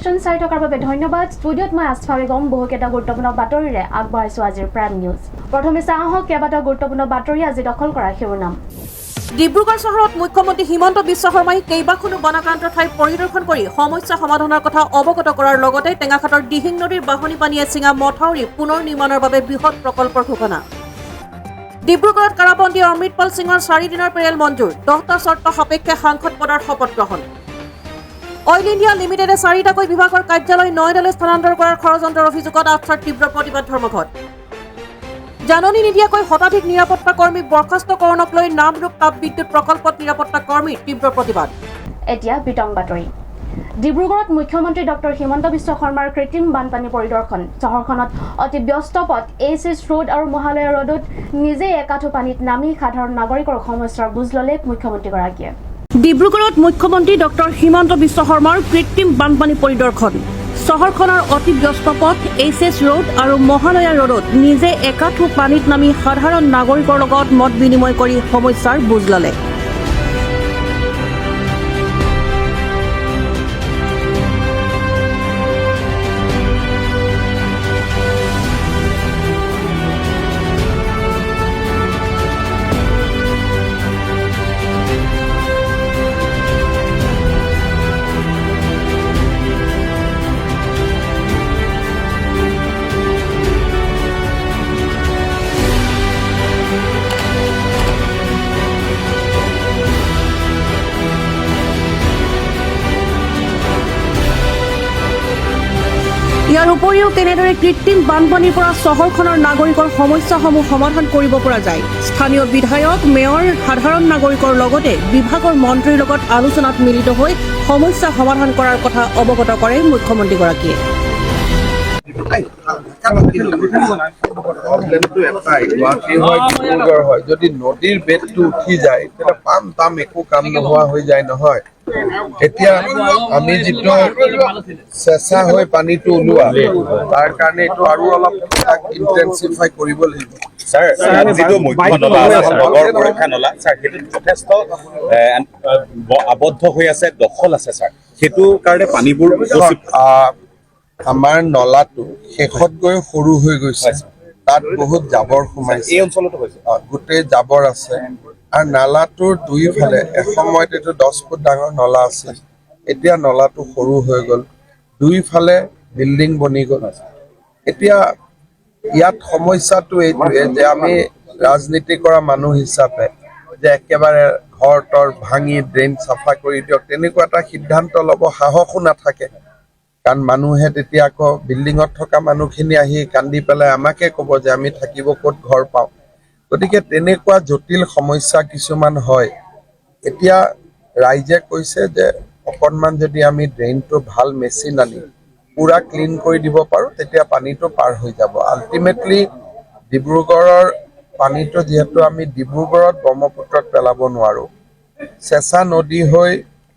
Connection চাই থকাৰ বাবে ধন্যবাদ। ষ্টুডিঅ'ত মই আস্থা বেগম বহুকেইটা গুৰুত্বপূৰ্ণ বাতৰিৰে আগবঢ়াইছোঁ আজিৰ প্ৰাইম নিউজ। প্ৰথমে চাওঁ আহক কেইবাটাও গুৰুত্বপূৰ্ণ বাতৰি আজি দখল কৰা শিৰোনাম। ডিব্ৰুগড় চহৰত মুখ্যমন্ত্ৰী হিমন্ত বিশ্ব শৰ্মাই কেইবাখনো বনাক্ৰান্ত ঠাই পৰিদৰ্শন কৰি সমস্যা সমাধানৰ কথা অৱগত কৰাৰ লগতে টেঙাখাটৰ দিহিং নদীৰ বাঢ়নি পানীয়ে ছিঙা মথাউৰি পুনৰ নিৰ্মাণৰ বাবে বৃহৎ প্ৰকল্পৰ ঘোষণা। ডিব্ৰুগড়ত কাৰাবন্দী অমৃতপাল সিঙৰ 4 দিনৰ পেৰেল মঞ্জুৰ, 10টা চৰ্ত সাপেক্ষে সাংসদ পদৰ শপত গ্ৰহণ। অইল ইণ্ডিয়া লিমিটেডে 4টাকৈ বিভাগৰ কাৰ্যালয় নয়ডালৈ স্থানান্তৰ কৰাৰ ষড়যন্ত্ৰৰ অভিযোগত আস্থাৰ তীব্ৰ প্ৰতিবাদ ধৰ্মঘট। জাননী নিদিয়াকৈ শতাধিক নিৰাপত্তা কৰ্মীক বৰ্খাস্তকৰণক লৈ নামৰূপ তাপবিদ্যুৎ প্ৰকল্পত নিৰাপত্তা কৰ্মীৰ তীব্ৰ প্ৰতিবাদ। এতিয়া বিতং বাতৰি। ডিব্ৰুগড়ত মুখ্যমন্ত্ৰী ডক্টৰ হিমন্ত বিশ্ব শৰ্মাৰ কৃত্ৰিম বানপানী পৰিদৰ্শন। চহৰখনত অতি ব্যস্ত পথ এইচ ৰোড আৰু মহালয়া ৰোডত নিজেই একাঠু পানীত নামি সাধাৰণ নাগৰিকৰ সমস্যাৰ বুজ ল'লে মুখ্যমন্ত্ৰীগৰাকীয়ে। ডিব্ৰুগড়ত মুখ্যমন্ত্ৰী ডক্টৰ হিমন্ত বিশ্ব শৰ্মাৰ কৃত্ৰিম বানপানী পৰিদৰ্শন। চহৰখনৰ অতি ব্যস্ত পথ এইচ ৰোড আৰু মহালয়া ৰোডত নিজে একাঠু পানীত নামি সাধাৰণ নাগৰিকৰ লগত মত বিনিময় কৰি সমস্যাৰ বুজ ল'লে। ইয়াৰ উপৰিও কেনেদৰে কৃত্ৰিম বানপানীৰ পৰা চহৰখনৰ নাগৰিকৰ সমস্যাসমূহ সমাধান কৰিব পৰা যায়। স্থানীয় বিধায়ক, মেয়ৰ, সাধাৰণ নাগৰিকৰ লগতে বিভাগৰ মন্ত্ৰীৰ লগত আলোচনাত মিলিত হৈ সমস্যা সমাধান কৰাৰ কথা অৱগত কৰে মুখ্যমন্ত্ৰীগৰাকীয়ে। যদি নদীৰ বেদটো উঠি যায় তেতিয়া পাম তাম একো কাম নোহোৱা হৈ যায় নহয়। এতিয়া আমি যিটো চেঁচা হৈ পানীটো ওলোৱা তাৰ কাৰণে এইটো আৰু অলপ ইণ্টেনচিফাই কৰিব লাগিব। ছাৰ, যিটো মুখ্য নলা আছে নগৰ সুৰক্ষা নলা, ছাৰ সেইটো যথেষ্ট আবদ্ধ হৈ আছে, দখল আছে ছাৰ, সেইটো কাৰণে পানীবোৰ আমাৰ নলাটো শেষত গৈ সৰু হৈ গৈছে, তাত বহুত জাবৰ সোমাইছে। এই অঞ্চলতো হৈছে গোটেই জাবৰ আছে আৰু নালাটোৰ দুইফালে এসময়ত এইটো 10 ফুট ডাঙৰ নলা আছিল, এতিয়া নলাটো সৰু হৈ গ'ল, দুইফালে বিল্ডিং বনি গ'ল। এতিয়া ইয়াত সমস্যাটো এইটোৱে যে আমি ৰাজনীতি কৰা মানুহ হিচাপে যে একেবাৰে ঘৰ তৰ ভাঙি ড্ৰেইন চাফা কৰি দিয়ক তেনেকুৱা এটা সিদ্ধান্ত ল'ব সাহসো নাথাকে। কাৰণ মানুহে তেতিয়া আকৌ বিল্ডিঙত থকা মানুহখিনি আহি কান্দি পেলাই আমাকে ক'ব যে আমি থাকিব ক'ত ঘৰ পাওঁ। গতিকে তেনেকুৱা জটিল সমস্যা কিছুমান হয়। এতিয়া ৰাইজে কৈছে যে অকণমান যদি আমি ড্ৰেইনটো ভাল মেচিন আনি পুৰা ক্লিন কৰি দিব পাৰোঁ তেতিয়া পানীটো পাৰ হৈ যাব। আল্টিমেটলি ডিব্ৰুগড়ৰ পানীটো যিহেতু আমি ডিব্ৰুগড়ত ব্ৰহ্মপুত্ৰত পেলাব নোৱাৰোঁ, চেঁচা নদী হৈ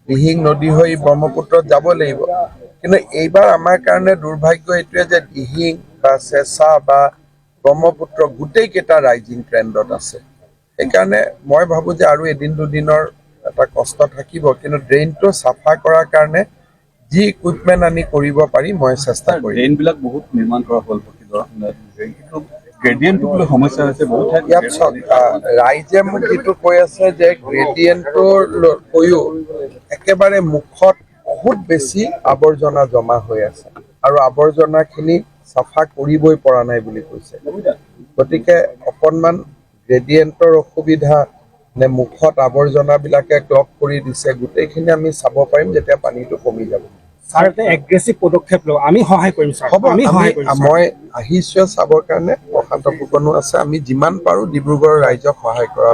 দিহিং নদী হৈ ব্ৰহ্মপুত্ৰত যাব লাগিব। কিন্তু এইবাৰ আমাৰ কাৰণে দুৰ্ভাগ্য এইটোৱে যে দিহিং বা চেঁচা বা ব্ৰহ্মপুত্ৰ গোটেইকেইটা ৰাইজিং ট্ৰেণ্ডত আছে। সেইকাৰণে মই ভাবোঁ যে আৰু এদিন দুদিনৰ এটা কষ্ট থাকিব, কিন্তু ড্ৰেইনটো চাফা কৰাৰ কাৰণে যি ইকুইপমেণ্ট আনি কৰিব পাৰি মই চেষ্টা কৰিম। ড্ৰেইনবিলাক বহুত নিৰ্মাণ কৰা হ'ল, গ্ৰেডিয়েণ্টটো বোলে সমস্যা হৈছে বহুত ঠাইত। ইয়াত চাওক, ৰাইজে মোক যিটো কৈ আছে যে গ্ৰেডিয়েণ্টৰ কৈও একেবাৰে মুখত বহুত বেছি আৱৰ্জনা জমা হৈ আছে আৰু আৱৰ্জনাখিনি চাফা কৰিবই পৰা নাই বুলি কৈছে। গতিকে অকণমান গ্ৰেডিয়েণ্টৰ অসুবিধা নে মুখত আৱৰ্জনাবিলাকে ক্লগ কৰি দিছে, গোটেইখিনি আমি চাব পাৰিম যেতিয়া পানীটো কমি যাব। ছাৰ, এগ্ৰেছিভ পদক্ষেপ লওঁ, আমি সহায় কৰিম ছাৰ। হ'ব, মই আহিছোঁ চাবৰ কাৰণে, প্ৰশান্ত ফুকনো আছে, আমি যিমান পাৰোঁ ডিব্ৰুগড়ৰ ৰাইজক সহায় কৰাৰ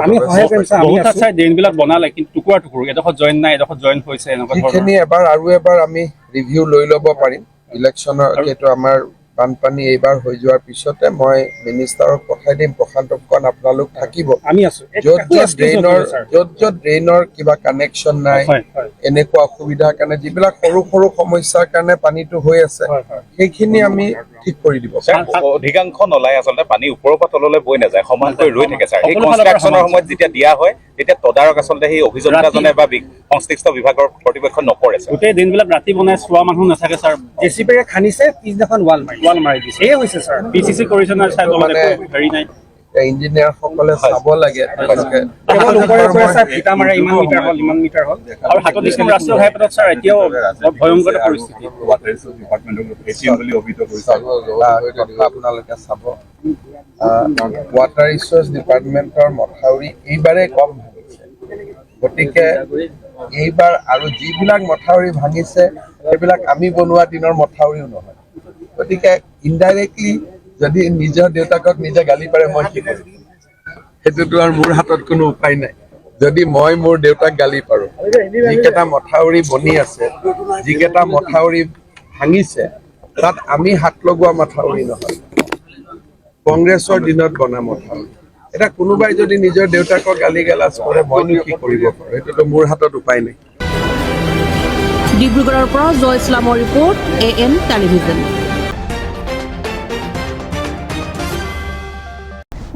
ড্ৰেইনবিলাক বনালে কিন্তু টুকুৰা টুকুৰ, এডোখৰত জইন নাই, এডোখৰত জইন হৈছে, সেইখিনি আৰু এবাৰ আমি ৰিভিউ লৈ ল'ব পাৰিম। ইলেকশ্যনৰ যিহেতু আমাৰ বানপানী এইবাৰ হৈ যোৱাৰ পিছতে মই মিনিষ্টাৰক পঠাই দিম, প্ৰশান্ত ফুকন আপোনালোক থাকিব। আমি আছো য'ত ড্ৰেইনৰ কিবা কানেকশ্যন নাই, এনেকুৱা অসুবিধাৰ কাৰণে যিবিলাক সৰু সৰু সমস্যাৰ কাৰণে পানীটো হৈ আছে, সেইখিনি আমি ঠিক কৰি দিব। অধিকাংশ নলাই আচলতে পানী ওপৰৰ পৰা তললৈ বৈ নাযায়, সমানকৈ ৰৈ থাকে ছাৰ। এই কনষ্ট্ৰাকশ্যনৰ সময়ত যেতিয়া দিয়া হয় তেতিয়া তদাৰক আচলতে সেই অভিযন্তাজনে বা সংশ্লিষ্ট বিভাগৰ কৰ্তৃপক্ষ নকৰে। গোটেই দিনবিলাক ৰাতি বনাই চোৱা মানুহ নাথাকে ছাৰ। জেচিবিৰে খান্দিছে, পিছদিনাখন ৱাল মাৰি দিছে। এয়ে হৈছে ছাৰ। PCC কৰিছে নাই ছাৰ, তলতে হেৰি নাই। ইঞ্জিনিয়াৰসকলে চাব লাগে। কেৱল ওপৰে ওপৰে ছাৰ ফিটা মাৰে, ইমান মিটাৰ হ'ল আৰু হাতত দিছম ৰাষ্ট্ৰীয় ঘাইপথত ছাৰ এতিয়াও ভয়ংকৰ পৰিস্থিতি। আপোনালোকে চাব, ৱাটাৰ ৰিচোৰ্চ ডিপাৰ্টমেণ্টৰ মথাউৰি এইবাৰেই কম ভাঙিছে, গতিকে এইবাৰ আৰু যিবিলাক মথাউৰি ভাঙিছে সেইবিলাক আমি বনোৱা দিনৰ মথাউৰিও নহয়। গতিকে ইনডাইৰেক্টলি যদি নিজৰ দেউতাকক নিজে গালি পাৰে মই কি কৰিম? সেইটোতো আৰু মোৰ হাতত কোনো উপায় নাই। যদি মই মোৰ দেউতাক গালি পাৰোঁ, যিকেইটা মথাউৰি বনি আছে, যিকেইটা মথাউৰি ভাঙিছে, তাত আমি হাত লগোৱা মথাউৰি নহয়, কংগ্ৰেছৰ দিনত বনা মথাউৰি। এতিয়া কোনোবাই যদি নিজৰ দেউতাকক গালি গালাজ কৰে মইনো কি কৰিব পাৰোঁ? সেইটোতো মোৰ হাতত উপায় নাই। ডিব্ৰুগড়ৰ পৰা জয় ইছলামৰ ৰিপৰ্ট, AM টেলিভিজন।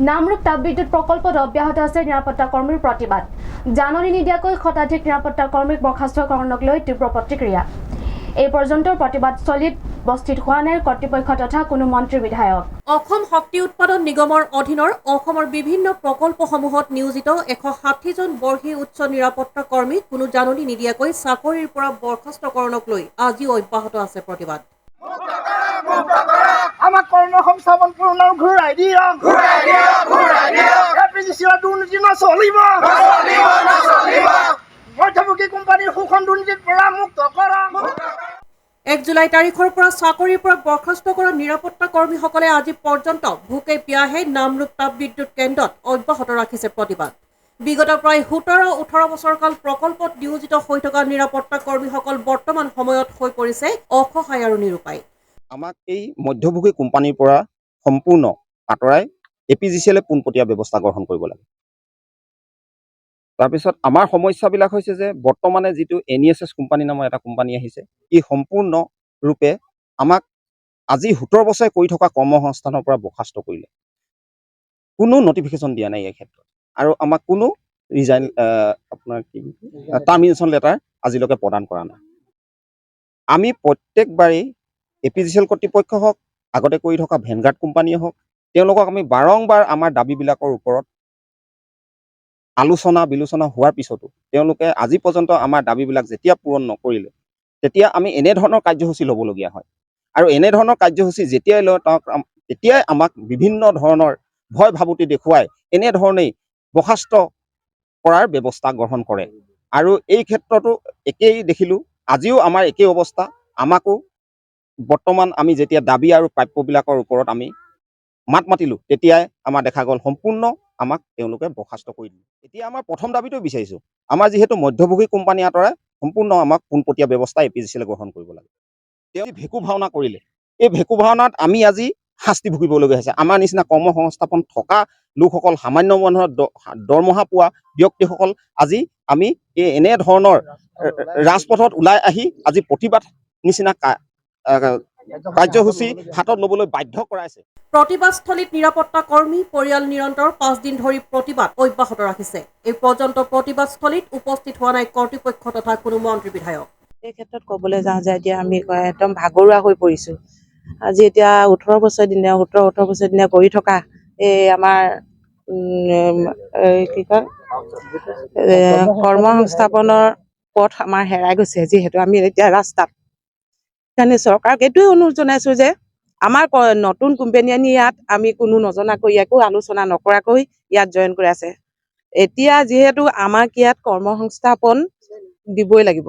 নামৰূপ তাপবিদ্যুৎ প্ৰকল্পত অব্যাহত আছে নিৰাপত্তা কৰ্মীৰ প্ৰতিবাদ। জাননী নিদিয়াকৈ শতাধিক নিৰাপত্তা কৰ্মীক বৰ্খাস্তকৰণক লৈ তীব্ৰ প্ৰতিক্ৰিয়া। এই পৰ্যন্ত প্ৰতিবাদস্থলীত উপস্থিত হোৱা নাই কৰ্তৃপক্ষ তথা কোনো মন্ত্ৰী বিধায়ক। অসম শক্তি উৎপাদন নিগমৰ অধীনৰ অসমৰ বিভিন্ন প্ৰকল্পসমূহত নিয়োজিত 160জন বৰ্ষী উচ্চ নিৰাপত্তা কৰ্মীক কোনো জাননী নিদিয়াকৈ চাকৰিৰ পৰা বৰ্খাস্তকৰণক লৈ আজিও অব্যাহত আছে প্ৰতিবাদ। আমাক কৰ্মসংস্থাপন পুনৰ ঘূৰাই দিয়ক। এপিজিচিৰ দুৰ্নীতি নচলিব। মধ্যভোগী কোম্পানীৰ শোষণ দুৰ্নীতিৰ পৰা মুক্ত কৰক। 1 জুলাই তাৰিখৰ পৰা চাকৰিৰ পৰা বৰ্খাস্ত কৰা নিৰাপত্তা কৰ্মীসকলে আজি পৰ্যন্ত ভোকে পিয়াহে নামৰূপ তাপবিদ্যুৎ কেন্দ্ৰত অব্যাহত ৰাখিছে প্ৰতিবাদ। বিগত প্ৰায় 17-18 বছৰকাল প্ৰকল্পত নিয়োজিত হৈ থকা নিৰাপত্তা কৰ্মীসকল বৰ্তমান সময়ত হৈ পৰিছে অসহায় আৰু নিৰুপায়। আমাক এই মধ্যভোগী কোম্পানীৰ পৰা সম্পূৰ্ণ আঁতৰাই APGCL পোনপটীয়া ব্যৱস্থা গ্ৰহণ কৰিব লাগে। তাৰপিছত আমাৰ সমস্যাবিলাক হৈছে যে বৰ্তমানে যিটো NESS কোম্পানী নামৰ এটা কোম্পানী আহিছে, ই সম্পূৰ্ণৰূপে আমাক আজি 17 বছৰে কৰি থকা কৰ্মসংস্থানৰ পৰা বৰ্খাস্ত কৰিলে। কোনো নটিফিকেশ্যন দিয়া নাই এই ক্ষেত্ৰত, আৰু আমাক কোনো টাৰ্মিনেশ্যন লেটাৰ আজিলৈকে প্ৰদান কৰা নাই। আমি প্ৰত্যেকবাৰেই APGCL কৰ্তৃপক্ষ হওক, আগতে কৰি থকা ভেনগাৰ্ড কোম্পানীয়ে হওক, তেওঁলোকক আমি বাৰংবাৰ আমাৰ দাবীবিলাকৰ ওপৰত আলোচনা বিলোচনা হোৱাৰ পিছতো তেওঁলোকে আজি পৰ্যন্ত আমাৰ দাবীবিলাক যেতিয়া পূৰণ নকৰিলে, তেতিয়া আমি এনেধৰণৰ কাৰ্যসূচী ল'বলগীয়া হয়। আৰু এনেধৰণৰ কাৰ্যসূচী যেতিয়াই লয় তেতিয়াই আমাক বিভিন্ন ধৰণৰ ভয় ভাবুতি দেখুৱাই এনেধৰণেই বৰ্খাস্ত কৰাৰ ব্যৱস্থা গ্ৰহণ কৰে। আৰু এই ক্ষেত্ৰতো একেই দেখিলোঁ, আজিও আমাৰ একেই অৱস্থা। আমাকো বৰ্তমান আমি যেতিয়া দাবী আৰু প্ৰাপ্যবিলাকৰ ওপৰত আমি মাত মাতিলোঁ, তেতিয়াই আমাৰ দেখা গ'ল সম্পূৰ্ণ আমাক তেওঁলোকে বৰ্খাস্ত কৰি দিলে। এতিয়া আমাৰ প্ৰথম দাবীটো বিচাৰিছোঁ, আমাৰ যিহেতু মধ্যভোগী কোম্পানী আঁতৰাই সম্পূৰ্ণ আমাক পোনপটীয়া ব্যৱস্থা APGCL গ্ৰহণ কৰিব লাগে। তেওঁ ভেকু ভাওনা কৰিলে, এই ভেকু ভাওনাত আমি আজি শাস্তি ভুগিবলগীয়া হৈছে। আমাৰ নিচিনা কৰ্মসংস্থাপন থকা লোকসকল, সামান্য মানুহৰ দৰমহা পোৱা ব্যক্তিসকল আজি আমি এনেধৰণৰ ৰাজপথত ওলাই আহি আজি প্ৰতিবাদ নিচিনা কাৰ্যসূচী হাতত ল'বলৈ বাধ্য কৰাইছে। প্ৰতিবাদস্থলীত নিৰাপত্তা কৰ্মী পৰিয়াল নিৰন্তৰ 5 দিন ধৰি প্ৰতিবাদ অব্যাহত ৰাখিছে। এই পৰ্যন্ত প্ৰতিবাদস্থলীত উপস্থিত হোৱা নাই কৰ্তৃপক্ষ তথা কোনো মন্ত্ৰী বিধায়ক। এই ক্ষেত্ৰত ক'বলৈ যাওঁ যে এতিয়া আমি একদম ভাগৰুৱা হৈ পৰিছোঁ। আজি এতিয়া 18 বছৰ দিনে কৰি থকা এই আমাৰ কি কয় কৰ্মসংস্থাপনৰ পথ আমাৰ হেৰাই গৈছে। যিহেতু আমি এতিয়া ৰাস্তাত, সেইকাৰণে চৰকাৰক এইটোৱে অনুৰোধ জনাইছোঁ যে আমাৰ নতুন কোম্পানী আনি ইয়াত আমি কোনো নজনাকৈ একো আলোচনা নকৰাকৈ ইয়াত জইন কৰি আছে। এতিয়া যিহেতু আমাক ইয়াত কৰ্মসংস্থাপন দিবই লাগিব।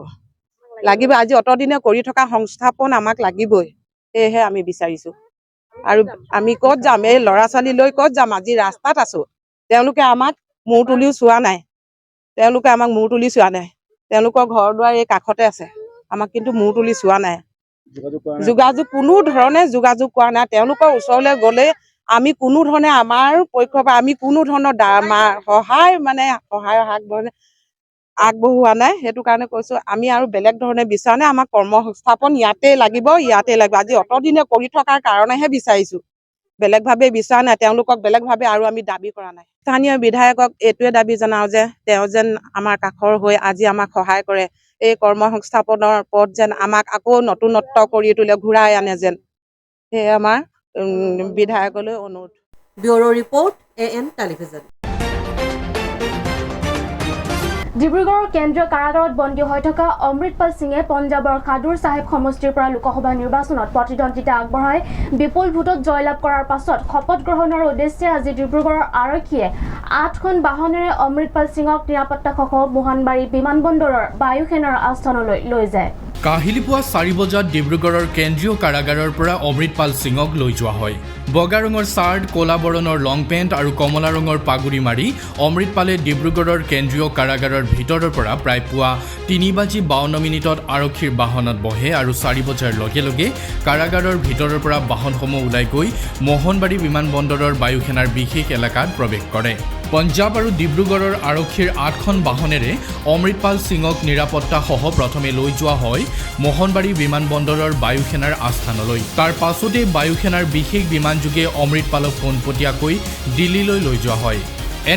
আজি অতদিনে কৰি থকা সংস্থাপন আমাক লাগিবই, সেয়েহে আমি বিচাৰিছোঁ। আৰু আমি ক'ত যাম? এই ল'ৰা ছোৱালী লৈ ক'ত যাম? আজি ৰাস্তাত আছোঁ। তেওঁলোকে আমাক মূৰ তুলিও চোৱা নাই। তেওঁলোকৰ ঘৰ দুৱাৰ এই কাষতে আছে, আমাক কিন্তু মূৰ তুলি চোৱা নাই। যোগাযোগ কোনো ধৰণে যোগাযোগ কৰা নাই। তেওঁলোকৰ ওচৰলৈ গ'লে আমি কোনো ধৰণে আমাৰ পক্ষৰ পৰা আমি কোনো ধৰণৰ সহায়ৰ হাত আগবঢ়োৱা নাই। সেইটো কাৰণে কৈছো আমি আৰু বেলেগ ধৰণে বিচৰা নাই। আমাক কৰ্মসংস্থাপন ইয়াতে লাগিব। আজি অতদিনে কৰি থকাৰ কাৰণেহে বিচাৰিছো, বেলেগভাৱে বিচৰা নাই। তেওঁলোকক বেলেগভাৱে আৰু আমি দাবী কৰা নাই। স্থানীয় বিধায়কক এইটোৱে দাবী জনাও যে তেওঁ যেন আমাৰ কাষৰ হৈ আজি আমাক সহায় কৰে। এই কৰ্মসংস্থাপনৰ পথ যেন আমাক আকৌ নতুনত্ব কৰি তোলে, ঘূৰাই আনে যেন, সেয়ে আমাৰ বিধায়কলৈ অনুৰোধ। Bureau' report AN television. ডিব্ৰুগড়ৰ কেন্দ্ৰীয় কাৰাগাৰত বন্দী হৈ থকা অমৃতপাল সিঙে পঞ্জাৱৰ খাদুৰ চাহেব সমষ্টিৰ পৰা লোকসভা নিৰ্বাচনত প্ৰতিদ্বন্দ্বিতা আগবঢ়াই বিপুল ভোটত জয়লাভ কৰাৰ পাছত শপত গ্ৰহণৰ উদ্দেশ্যে আজি ডিব্ৰুগড়ৰ আৰক্ষীয়ে 8খন বাহনেৰে অমৃতপাল সিঙক নিৰাপত্তাসহ মোহনবাৰী বিমানবন্দৰৰ বায়ুসেনাৰ আস্থানলৈ লৈ যায়। কাহিলী পুৱা 4 বজাত ডিব্ৰুগড়ৰ কেন্দ্ৰীয় কাৰাগাৰৰ পৰা অমৃতপাল সিঙক লৈ যোৱা হয়। বগা ৰঙৰ চাৰ্ট, ক'লা বৰণৰ লং পেণ্ট আৰু কমলা ৰঙৰ পাগুৰি মাৰি অমৃতপালে ডিব্ৰুগড়ৰ কেন্দ্ৰীয় কাৰাগাৰৰ ভিতৰৰ পৰা প্ৰায় পুৱা 3:52 আৰক্ষীৰ বাহনত বহে আৰু 4 বজাৰ লগে লগে কাৰাগাৰৰ ভিতৰৰ পৰা বাহনসমূহ ওলাই গৈ মোহনবাৰী বিমানবন্দৰৰ বায়ুসেনাৰ বিশেষ এলেকাত প্ৰৱেশ কৰে। পঞ্জাৱ আৰু ডিব্ৰুগড়ৰ আৰক্ষীৰ 8খন বাহনেৰে অমৃতপাল সিঙক নিৰাপত্তাসহ প্ৰথমে লৈ যোৱা হয় মোহনবাৰী বিমানবন্দৰৰ বায়ুসেনাৰ আস্থানলৈ। তাৰ পাছতে বায়ুসেনাৰ বিশেষ বিমানযোগে অমৃতপালক পোনপটীয়াকৈ দিল্লীলৈ লৈ যোৱা হয়।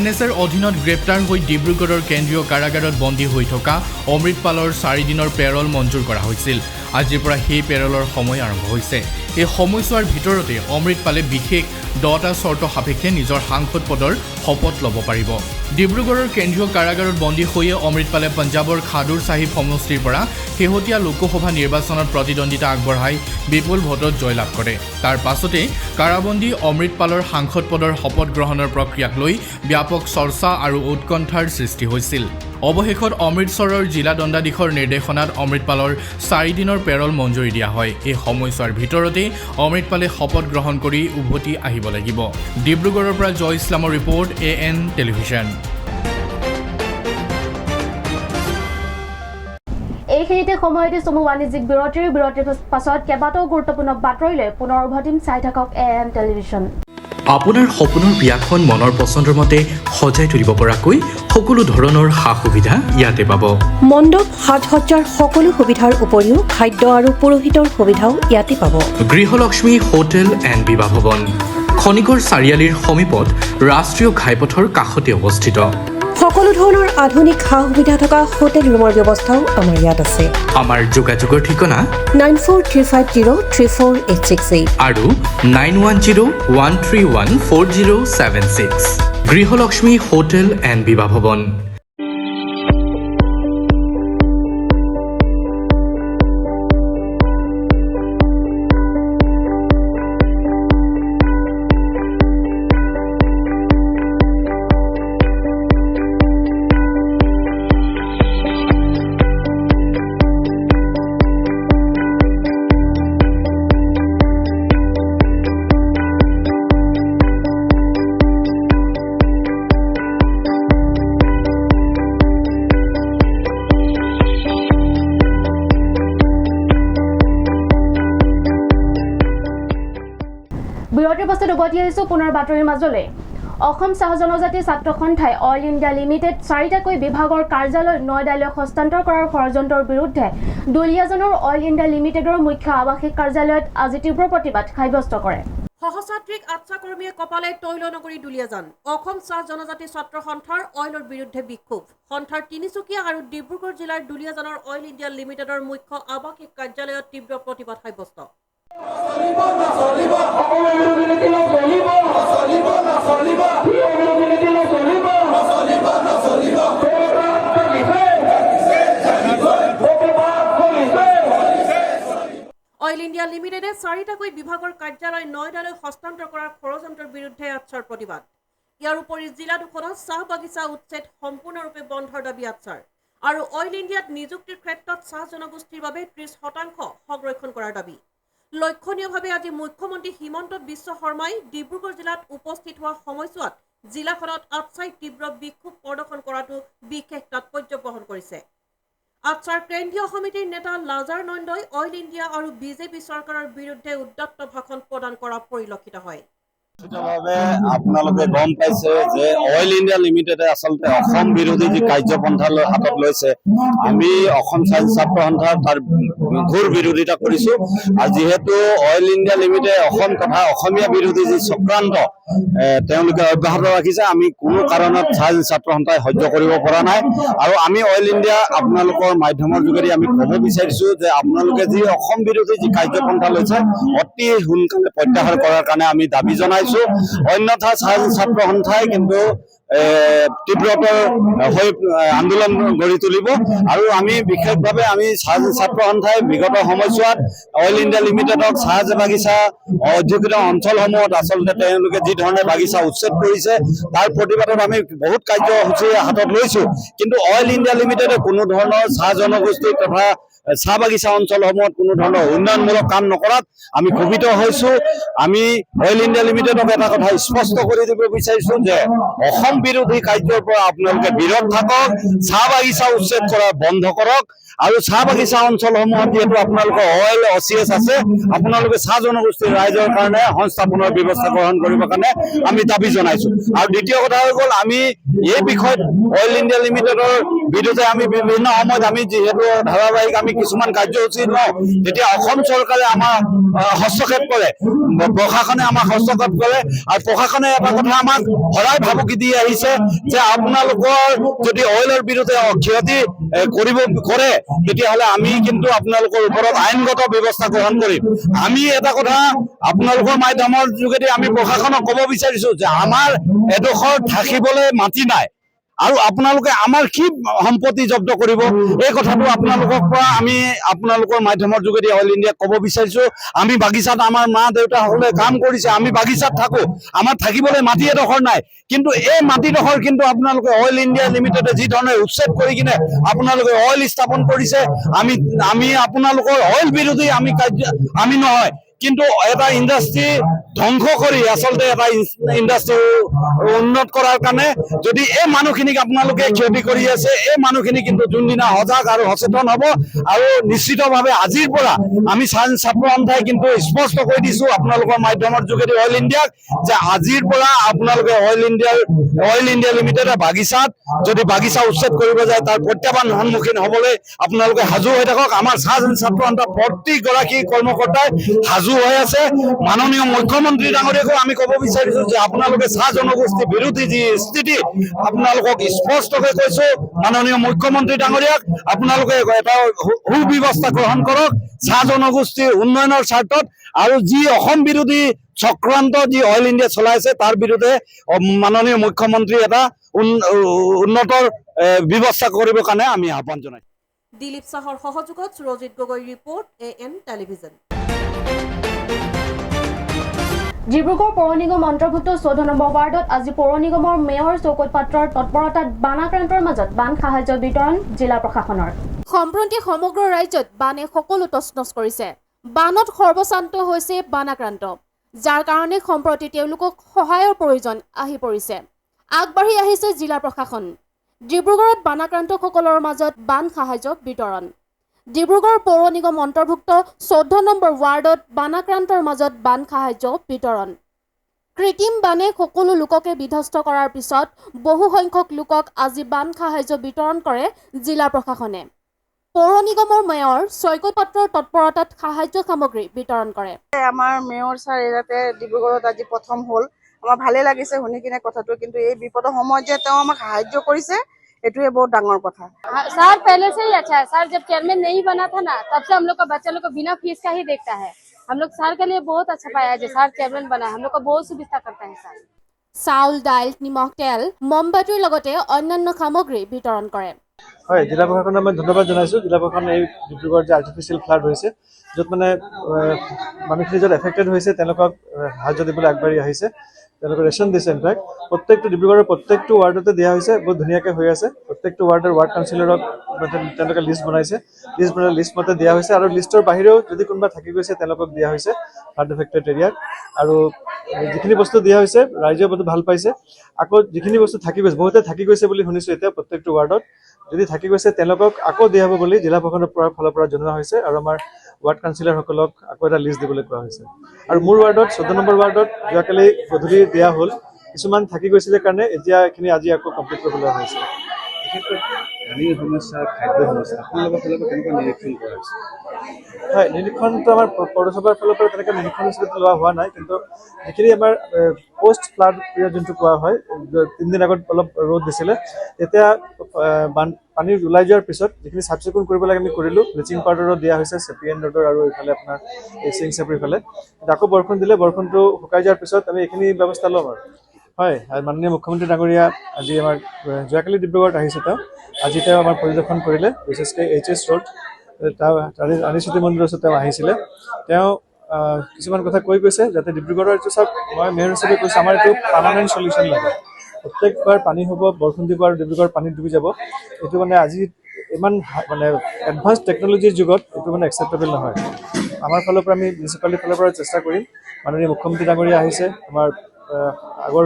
NSAৰ অধীনত গ্ৰেপ্তাৰ হৈ ডিব্ৰুগড়ৰ কেন্দ্ৰীয় কাৰাগাৰত বন্দী হৈ থকা অমৃতপালৰ 4 দিনৰ পেৰল মঞ্জুৰ কৰা হৈছিল। আজিৰ পৰা সেই পেৰলৰ সময় আৰম্ভ হৈছে। এই সময়ছোৱাৰ ভিতৰতে অমৃতপালে বিশেষ 10টা চৰ্ত সাপেক্ষে নিজৰ সাংসদ পদৰ শপত ল'ব পাৰিব। ডিব্ৰুগড়ৰ কেন্দ্ৰীয় কাৰাগাৰত বন্দী হৈয়ে অমৃতপালে পঞ্জাৱৰ খাদুৰ চাহিব সমষ্টিৰ পৰা শেহতীয়া লোকসভা নিৰ্বাচনত প্ৰতিদ্বন্দ্বিতা আগবঢ়াই বিপুল ভোটত জয়লাভ কৰে। তাৰ পাছতে কাৰাবন্দী অমৃতপালৰ সাংসদ পদৰ শপত গ্ৰহণৰ প্ৰক্ৰিয়াক লৈ ব্যাপক চৰ্চা আৰু উৎকণ্ঠাৰ সৃষ্টি হৈছিল। অৱশেষত অমৃতসৰৰ জিলা দণ্ডাধীশৰ নিৰ্দেশনাত অমৃতপালৰ 4 দিনৰ পেৰল মঞ্জুৰি দিয়া হয়। এই সময়ছোৱাৰ ভিতৰতে অমৃতপালে শপত গ্ৰহণ কৰি উভতি আহিব লাগিব। ডিব্ৰুগড়ৰ পৰা জয় ইছলামৰ ৰিপৰ্ট AN টেলিভিজন। এইখিনিতে সময়তে চমু বাণিজ্যিক বিৰতিৰ পাছত কেইবাটাও গুৰুত্বপূৰ্ণ বাতৰিলৈ পুনৰ উভতিম। চাই থাকক AN টেলিভিজন। আপোনাৰ সপোনৰ বিয়াখন মনৰ পচন্দৰ মতে সজাই তুলিব পৰাকৈ সকলো ধৰণৰ সা-সুবিধা ইয়াতে পাব। মণ্ডপ সাজ-সজ্জাৰ সকলো সুবিধাৰ উপৰিও খাদ্য আৰু পুৰোহিতৰ সুবিধাও ইয়াতে পাব। গৃহলক্ষ্মী হোটেল এণ্ড বিবাহ ভৱন, খনিকৰ চাৰিআলিৰ সমীপত ৰাষ্ট্ৰীয় ঘাইপথৰ কাষতে অৱস্থিত। সকলো ধৰণৰ আধুনিক সা-সুবিধা থকা হোটেল ৰুমৰ ব্যৱস্থাও আমাৰ ইয়াত আছে। আমাৰ যোগাযোগৰ ঠিকনা 9435034868 আৰু 9101314076। গৃহলক্ষ্মী হোটেল এণ্ড বিবাহ ভৱন। বিৰতিৰ পাছত উভতি আহিছোঁ পুনৰ বাতৰিৰ মাজলৈ। অসম চাহ জনজাতি ছাত্ৰ সন্থাই অল ইণ্ডিয়া লিমিটেড 4টাকৈ বিভাগৰ কাৰ্যালয় নয়দালৈ হস্তান্তৰ কৰাৰ ষড়যন্ত্ৰৰ বিৰুদ্ধে দুলীয়াজানৰ অল ইণ্ডিয়া লিমিটেডৰ মুখ্য আৱাসিক কাৰ্যালয়ত আজি তীব্ৰ প্ৰতিবাদ সাব্যস্ত কৰে। সহযাত্ৰীক আচ্ছা কৰ্মীয়ে কপালে তৈল নগৰী দুলীয়াজান। অসম চাহ জনজাতি ছাত্ৰ সন্থাৰ অইলৰ বিৰুদ্ধে বিক্ষোভ। সন্থাৰ তিনিচুকীয়া আৰু ডিব্ৰুগড় জিলাৰ দুলীয়াজানৰ অইল ইণ্ডিয়া লিমিটেডৰ মুখ্য আৱাসিক কাৰ্যালয়ত তীব্ৰ প্ৰতিবাদ সাব্যস্ত। অইল ইণ্ডিয়া লিমিটেডে 4টাকৈ বিভাগৰ কাৰ্যালয় নয়দালৈ হস্তান্তৰ কৰাৰ ষড়যন্ত্ৰৰ বিৰুদ্ধে আচ্ছাৰ প্ৰতিবাদ। ইয়াৰ উপৰি জিলা দুখনত চাহ বাগিচা উচ্ছেদ সম্পূৰ্ণৰূপে বন্ধৰ দাবী আচ্ছাৰ আৰু অইল ইণ্ডিয়াত নিযুক্তিৰ ক্ষেত্ৰত চাহ জনগোষ্ঠীৰ বাবে 30% সংৰক্ষণ কৰাৰ দাবী। লক্ষণীয়ভাৱে আজি মুখ্যমন্ত্ৰী হিমন্ত বিশ্ব শৰ্মাই ডিব্ৰুগড় জিলাত উপস্থিত হোৱা সময়ছোৱাত জিলাখনত আচ্ছাই তীব্ৰ বিক্ষোভ প্ৰদৰ্শন কৰাটো বিশেষ তাৎপৰ্য বহন কৰিছে। আটছাৰ কেন্দ্ৰীয় সমিতিৰ নেতা লাজাৰ নন্দই অইল ইণ্ডিয়া আৰু বিজেপি চৰকাৰৰ বিৰুদ্ধে উদ্যত্ত ভাষণ প্ৰদান কৰা পৰিলক্ষিত হয়। আপোনালোকে গম পাইছে যে অইল ইণ্ডিয়া লিমিটেডে আচলতে অসম বিৰোধী যি কাৰ্যপন্থা হাতত লৈছে, আমি অসম ছাত্ৰ সন্থাৰ তাৰ ঘোৰ বিৰোধিতা কৰিছো। আৰু যিহেতু অইল ইণ্ডিয়া লিমিটেডে অসম তথা অসমীয়া বিৰোধী যি চক্ৰান্ত তেওঁলোকে অব্যাহত ৰাখিছে, আমি কোনো কাৰণত ছাত্ৰ সন্থাই সহ্য কৰিব পৰা নাই। আৰু আমি অইল ইণ্ডিয়া আপোনালোকৰ মাধ্যমৰ যোগেদি আমি ক'ব বিচাৰিছো যে আপোনালোকে যি অসম বিৰোধী যি কাৰ্যপন্থা লৈছে অতি সোনকালে প্ৰত্যাহাৰ কৰাৰ কাৰণে আমি দাবী জনাইছো। অন্যথা ছাত্ৰ সন্থাই কিন্তু তীব্ৰতৰ হৈ আন্দোলন গঢ়ি তুলিব। আৰু আমি বিশেষভাৱে আমি ছাত্ৰ সন্থাই বিগত সময়ছোৱাত অইল ইণ্ডিয়া লিমিটেডক চাহ বাগিচা অধিকৃত অঞ্চলসমূহত আচলতে তেওঁলোকে যি ধৰণে বাগিচা উচ্ছেদ কৰিছে তাৰ প্ৰতিবাদত আমি বহুত কাৰ্যসূচী হাতত লৈছো। কিন্তু অইল ইণ্ডিয়া লিমিটেডে কোনো ধৰণৰ চাহ জনগোষ্ঠী তথা চাহ বাগিচা অঞ্চলসমূহত কোনো ধৰণৰ উন্নয়নমূলক কাম নকৰাত আমি ক্ষোভিত হৈছো। আমি অইল ইণ্ডিয়া লিমিটেডক এটা কথা স্পষ্ট কৰি দিব বিচাৰিছো যে অসম বিৰোধী কাৰ্যৰ পৰা আপোনালোকে বিৰত থাকক, চাহ বাগিচা উচ্ছেদ কৰা বন্ধ কৰক। আৰু চাহ বাগিচা অঞ্চলসমূহত যিহেতু আপোনালোকৰ অইল অচিএছ আছে, আপোনালোকে চাহ জনগোষ্ঠীৰ ৰাইজৰ কাৰণে সংস্থাপনৰ ব্যৱস্থা গ্ৰহণ কৰিবৰ কাৰণে আমি দাবী জনাইছো। আৰু দ্বিতীয় কথা হৈ গ'ল, আমি এই বিষয়ত অইল ইণ্ডিয়া লিমিটেডৰ বিৰুদ্ধে আমি বিভিন্ন সময়ত আমি যিহেতু ধাৰাবাহিক আমি কিছুমান কাৰ্যসূচী লওঁ, তেতিয়া অসম চৰকাৰে আমাক হস্তক্ষেপ কৰে, প্ৰশাসনে আমাক হস্তক্ষেপ কৰে। আৰু প্ৰশাসনে এটা কথা আমাক সদায় ভাবুকি দি আহিছে যে আপোনালোকৰ যদি অইলৰ বিৰুদ্ধে ক্ষতি কৰে তেতিয়াহ'লে আমি কিন্তু আপোনালোকৰ ওপৰত আইনগত ব্যৱস্থা গ্ৰহণ কৰিম। আমি এটা কথা আপোনালোকৰ মাধ্যমৰ যোগেদি আমি প্ৰশাসনক ক'ব বিচাৰিছো যে আমাৰ এডোখৰ থাকিবলৈ মাটি নাই আৰু আপোনালোকে আমাৰ কি সম্পত্তি জব্দ কৰিব, এই কথাটো আপোনালোকৰ পৰা আমি আপোনালোকৰ মাধ্যমৰ যোগেদি অইল ইণ্ডিয়াক ক'ব বিচাৰিছো। আমি বাগিচাত আমাৰ মা দেউতাসকলে কাম কৰিছে, আমি বাগিচাত থাকো, আমাৰ থাকিবলৈ মাটি এডোখৰ নাই। কিন্তু এই মাটিডোখৰ কিন্তু আপোনালোকে অইল ইণ্ডিয়া লিমিটেডে যি ধৰণে উচ্ছেদ কৰি কিনে আপোনালোকে অইল স্থাপন কৰিছে, আমি আপোনালোকৰ অইল বিৰোধী আমি নহয়, কিন্তু এটা ইণ্ডাষ্ট্ৰি ধ্বংস কৰি আচলতে এটা ইণ্ডাষ্ট্ৰি উন্নত কৰাৰ কাৰণে যদি এই মানুহখিনিক আপোনালোকে ক্ষতি কৰি আছে, এই মানুহখিনি কিন্তু যোনদিনা সজাগ আৰু সচেতন হ'ব। আৰু নিশ্চিতভাৱে আজিৰ পৰা আমি ছাত্ৰ সন্থাই কিন্তু স্পষ্ট কৰি দিছো আপোনালোকৰ মাধ্যমৰ যোগেদি অইল ইণ্ডিয়াক যে আজিৰ পৰা আপোনালোকে অইল ইণ্ডিয়া লিমিটেডে বাগিচাত যদি বাগিচা উচ্ছেদ কৰিব যায় তাৰ প্ৰত্যাহ্বান সন্মুখীন হ'বলৈ আপোনালোকে সাজু হৈ থাকক। আমাৰ ছাত্ৰ সন্থা প্ৰতিগৰাকী কৰ্মকৰ্তাই সাজু হৈ আছে। মাননীয় মুখ্যমন্ত্ৰী ডাঙৰীয়াকো আমি ক'ব বিচাৰিছো যে আপোনালোকে চাহ জনগোষ্ঠী বিৰোধী যি স্থিতি, আপোনালোকক স্পষ্টকৈ কৈছো মাননীয় মুখ্যমন্ত্ৰী ডাঙৰীয়াক, আপোনালোকে এটা সুব্যৱস্থা গ্ৰহণ কৰক চাহ জনগোষ্ঠীৰ উন্নয়নৰ স্বাৰ্থত। আৰু যি অসম বিৰোধী চক্ৰান্ত যি অইল ইণ্ডিয়া চলাইছে তাৰ বিৰুদ্ধে মাননীয় মুখ্যমন্ত্ৰী এটা উন্নতৰ ব্যৱস্থা কৰিবৰ কাৰণে আমি আহ্বান জনাইছো। দিলীপ চাহৰ সহযোগত Surajit Gogoi report AN television. Dibrugarh পৌৰ নিগম অন্তৰ্ভুক্ত 14 নম্বৰ ৱাৰ্ডত আজি পৌৰ নিগমৰ মেয়ৰ চৌকত পাত্ৰৰ তৎপৰতাত বানাক্ৰান্তৰ মাজত বান সাহায্য বিতৰণ জিলা প্ৰশাসনৰ। সম্প্ৰতি সমগ্ৰ ৰাজ্যত বানে সকলো তছনছ কৰিছে। বানত সৰ্বশান্ত হৈছে বানাক্ৰান্ত, যাৰ কাৰণে সম্প্ৰতি তেওঁলোকক সহায়ৰ প্ৰয়োজন আহি পৰিছে। আগবাঢ়ি আহিছে জিলা প্ৰশাসন। ডিব্ৰুগড়ত বানাক্ৰান্তসকলৰ মাজত বান সাহায্য বিতৰণ। ডিব্ৰুগড় পৌৰ নিগম অন্তৰ্ভুক্ত 14 নম্বৰ ৱাৰ্ডত বানাক্ৰান্তৰ মাজত বান সাহায্য বিতৰণ। কৃত্ৰিম বানে সকলো লোককে বিধ্বস্ত কৰাৰ পিছত বহু সংখ্যক লোকক আজি বান সাহায্য বিতৰণ কৰে জিলা প্ৰশাসনে। পৌৰ নিগমৰ মেয়ৰ চৈকত পাত্ৰৰ তৎপৰতাত সাহায্য সামগ্ৰী বিতৰণ কৰে। আমাৰ মেয়ৰ ছাৰ ইয়াতে ডিব্ৰুগড়ত আজি প্ৰথম হ'ল, আমাৰ ভালে লাগিছে শুনি কিনে কথাটো। কিন্তু এই বিপদৰ সময়ত যে তেওঁ আমাক সাহায্য কৰিছে এটুয়ে बहुत डांगर कथा। सर पहले से ही अच्छा है सर, जब चेयरमैन नहीं बना था ना तब से हम लोग का बच्चा लोग को बिना फीस का ही देखता है। हम लोग सर के लिए बहुत अच्छा पाया है, जो सर चेयरमैन बना हम लोग को बहुत सुविधा करता है सर। চাউল, দাইল, নিমখ, তেল, মমবাতিৰ লগতে অন্যান্য সামগ্ৰী বিতৰণ কৰে। হয়, জিলা প্ৰশাসনক মই ধন্যবাদ জনাইছোঁ। জিলা প্ৰশাসনে এই ডিব্ৰুগড় যে আৰ্টিফিচিয়েল ফ্লাড হৈছে, য'ত মানে মানুহখিনি য'ত এফেক্টেড হৈছে তেওঁলোকক সাহায্য দিবলৈ আগবাঢ়ি আহিছে, তেওঁলোকে ৰেচন দিছে। ইনফেক্ট প্ৰত্যেকটো ডিব্ৰুগড়ৰ প্ৰত্যেকটো ৱাৰ্ডতে দিয়া হৈছে, বহুত ধুনীয়াকৈ হৈ আছে। প্ৰত্যেকটো ৱাৰ্ডৰ ৱাৰ্ড কাউন্সিলৰক তেওঁলোকে লিষ্ট বনাইছে, লিষ্ট মতে দিয়া হৈছে। আৰু লিষ্টৰ বাহিৰেও যদি কোনোবা থাকি গৈছে তেওঁলোকক দিয়া হৈছে ফ্লাড এফেক্টেড এৰিয়াত। আৰু যিখিনি বস্তু দিয়া হৈছে ৰাইজে বহুত ভাল পাইছে। আকৌ যিখিনি বস্তু থাকি গৈছে, বহুতে থাকি গৈছে বুলি শুনিছোঁ এতিয়া প্ৰত্যেকটো ৱাৰ্ডত, যদি থাকি গৈছে তেওঁলোকক আকৌ দিয়া হ'ব বুলি জিলা প্ৰশাসনৰ ফালৰ পৰা জনোৱা হৈছে আৰু আমাৰ ৱাৰ্ড কাউন্সিলৰসকলক আকৌ এটা লিষ্ট দিবলৈ কোৱা হৈছে। আৰু মোৰ ৱাৰ্ডত 14 নম্বৰ ৱাৰ্ডত যোৱাকালি গধূলি দিয়া হ'ল, কিছুমান থাকি গৈছিলে কাৰণে এতিয়া এইখিনি আজি আকৌ কমপ্লিট কৰিবলৈ হৈছে। পানীৰ সমস্যা, খাদ্য সমস্যা, আপোনালোকৰ ফালৰ পৰা কেনেকুৱা নিৰীক্ষণ কৰা হৈছে? হয়, নিৰীক্ষণটো আমাৰ পৌৰসভাৰ ফালৰ পৰা তেনেকৈ নিৰীক্ষণ হিচাপে লোৱা হোৱা নাই, কিন্তু যিখিনি আমাৰ পষ্ট ফ্লাড পিৰিয়ড যোনটো কোৱা হয়, 3 দিন আগত অলপ ৰ'দ দিছিলে, তেতিয়া পানী ওলাই যোৱাৰ পিছত যিখিনি চাফ চিকুণ কৰিব লাগে আমি কৰিলোঁ। ব্লিচিং পাউডাৰো দিয়া হৈছে চেপিএন ৰোডৰ আৰু এইফালে আপোনাৰ এই চিং চেপৰিৰ ফালে। আকৌ বৰষুণ দিলে বৰষুণটো শুকাই যোৱাৰ পিছত আমি এইখিনি ব্যৱস্থা ল'ম আৰু। হয়, মাননীয় মুখ্যমন্ত্ৰী ডাঙৰীয়া আজি আমাৰ যোৱাকালি ডিব্ৰুগড়ত আহিছে, আজি তেওঁ আমাৰ পৰিদৰ্শন কৰিলে, বিশেষকৈ HS ৰোড ৰাণীচুটি মন্দিৰৰ ওচৰত তেওঁ আহিছিলে। তেওঁ কিছুমান কথা কৈ গৈছে যাতে ডিব্ৰুগড়ৰ এইটো চাওক, মই মেয়ৰ হিচাপে কৈছোঁ আমাৰ এইটো পাৰ্মানেণ্ট চলিউশ্যন লাগে। প্ৰত্যেকবাৰ পানী হ'ব, বৰষুণ দিব আৰু ডিব্ৰুগড় পানীত ডুবি যাব, এইটো মানে আজি ইমান মানে এডভান্স টেকন'লজিৰ যুগত এইটো মানে একচেপ্টেবল নহয়। আমাৰ ফালৰ পৰা আমি মিউনিচিপালিটিৰ ফালৰ পৰা চেষ্টা কৰিম। মাননীয় মুখ্যমন্ত্ৰী ডাঙৰীয়া আহিছে, আমাৰ আগৰ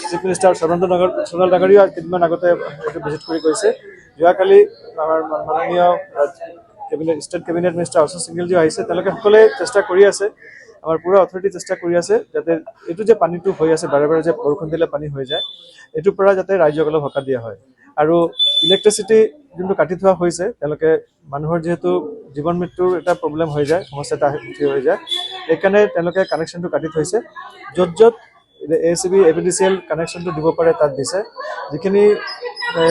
চিফ মিনিষ্টাৰ সোণোৱাল ডাঙৰীয়াও কেইদিনমান আগতে এইটো ভিজিট কৰি গৈছে। যোৱাকালি আমাৰ মাননীয় ষ্টেট কেবিনেট মিনিষ্টাৰ অশোক সিংঘলজীও আহিছে। তেওঁলোকে সকলোৱে চেষ্টা কৰি আছে, আমাৰ পুৰা অথৰিটি চেষ্টা কৰি আছে যাতে এইটো যে পানীটো হৈ আছে বাৰে বাৰে যে বৰষুণ দিলে পানী হৈ যায়, এইটোৰ পৰা যাতে ৰাইজক অলপ সকাহ দিয়া হয়। আৰু ইলেক্ট্ৰিচিটি যোনটো কাটি থোৱা হৈছে, তেওঁলোকে মানুহৰ যিহেতু জীৱন মৃত্যুৰ এটা প্ৰব্লেম হৈ যায়, সমস্যা এটা হৈ যায়, সেইকাৰণে তেওঁলোকে কানেকশ্যনটো কাটি থৈছে। য'ত য'ত ACB APDCL কানেকশ্যনটো দিব পাৰে তাত দিছে। যিখিনি